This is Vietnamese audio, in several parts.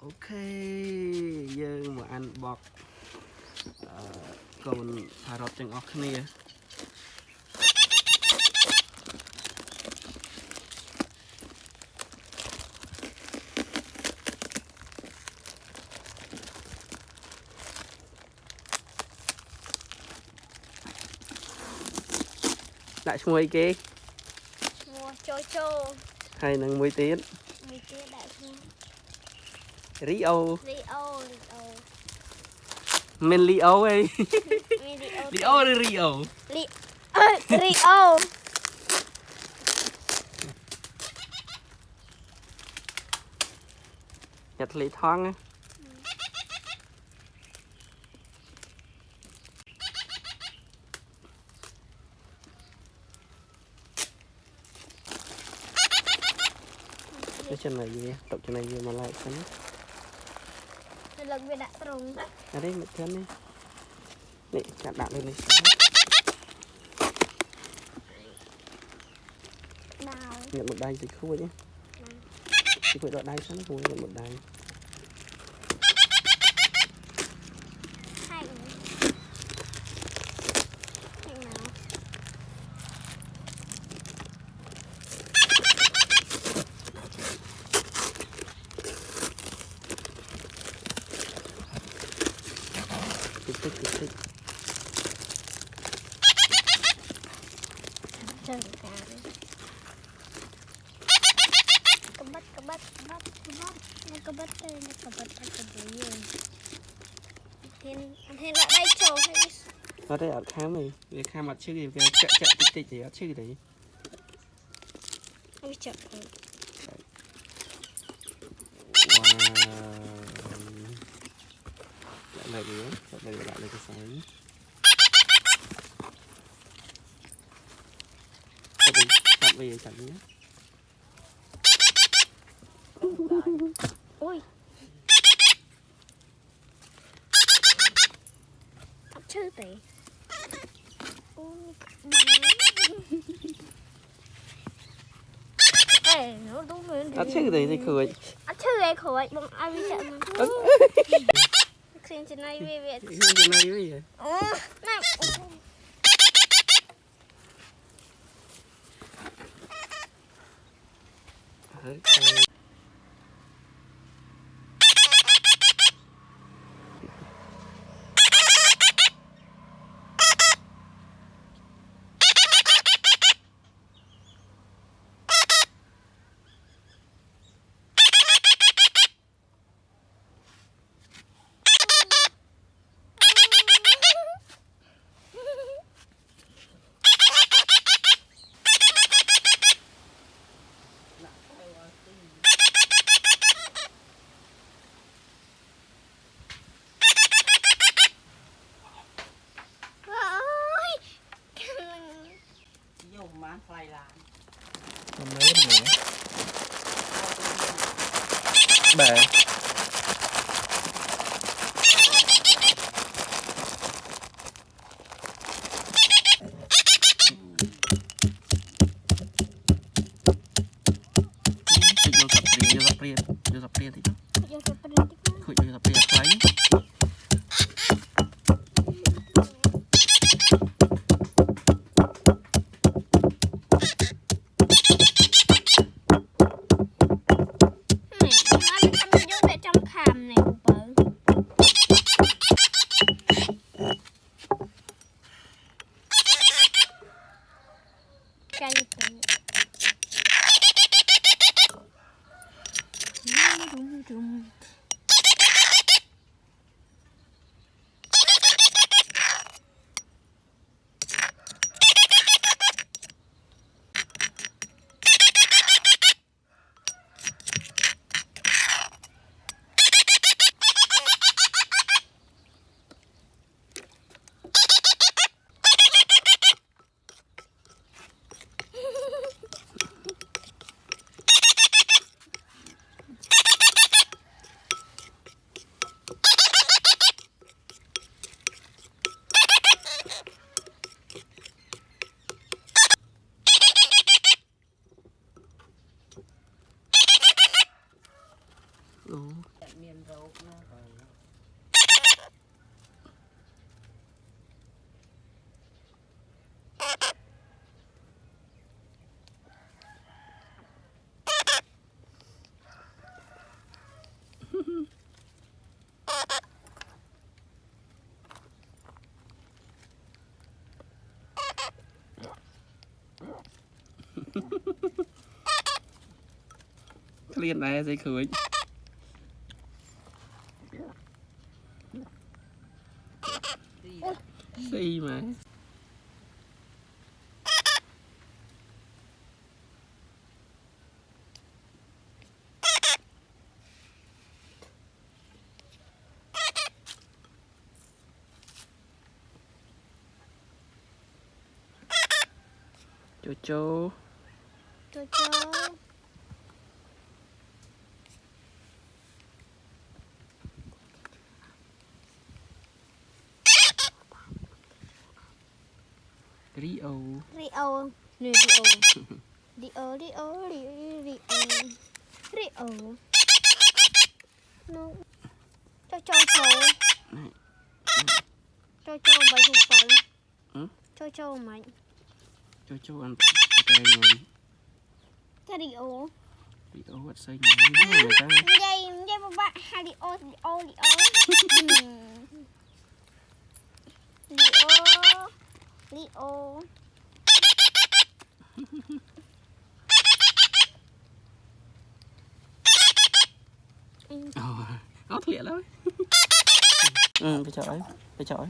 Ok, giờ mà unbox con Parrotsទាំងអស់គ្នាដាក់ឈ្មោះអីគេឈ្មោះចូលចូលហើយនឹងមួយទៀតដាក់ឈ្មោះ Rio មិន Leo អី Leo ឬ Rio Rio ញ៉ាត់លេថងចំណៃវាទុកចំណៃវាមកឡែកសិនលើកវាដាក់ត្រង់អត់ទេមិនធន់ទេនេះចាក់ដាក់លើនេះសិនញ៉ាំmột đai thì khui nhé thì phải đọt đai sáng cùng nh៉ាំmột đai thích Kebat thêm lại đây trổ hay ở đây ở khám này về khám mặt chứ gì chạy tích thì ở chứ đấy wow lại gì á lại cái sấy chặt về chặt nhé ôi chứ tỷ nó đúng rồi chứ thì cười chứ vậy khỏi bằng ai bị chậm xin trên này về trên này cái gì này bán phai làm con lớn nữa bể vô dập riêng thì đó khởi vô dập riêng lấy Liên này dây khởi xì mà chô Rio nè Rio nó cho bảy chục phần cho mày cho ăn cái này cái Rio vật xanh này người ta dây ba Rio nó thiệt lắm cái chọi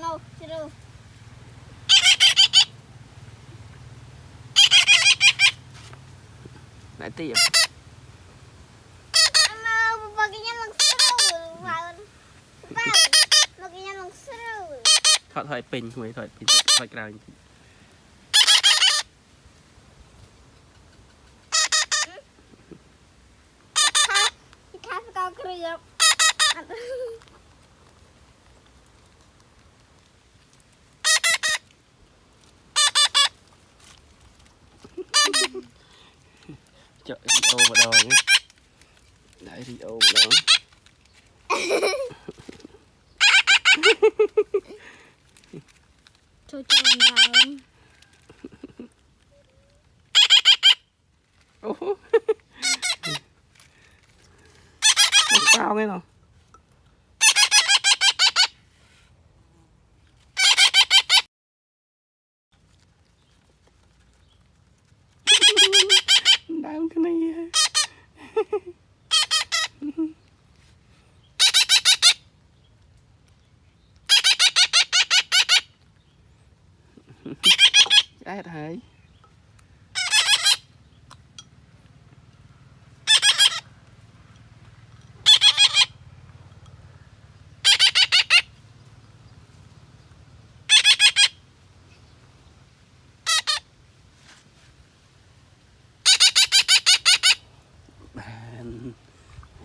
no true lại tiệm thoại pin người thoại cào chợ Rio vào đầu nhé đại Rio vào đầu cho đào sao cái nào đau cái này ai thấy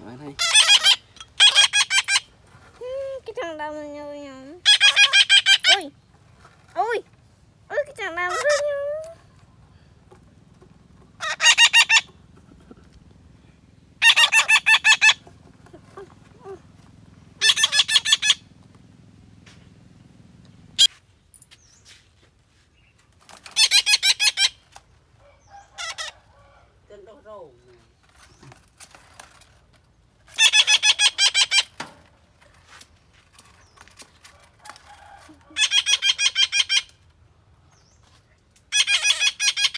bạn đây cái thằng đào mình nhau ôi cái thằng đào mình nhau Tên đâu rồi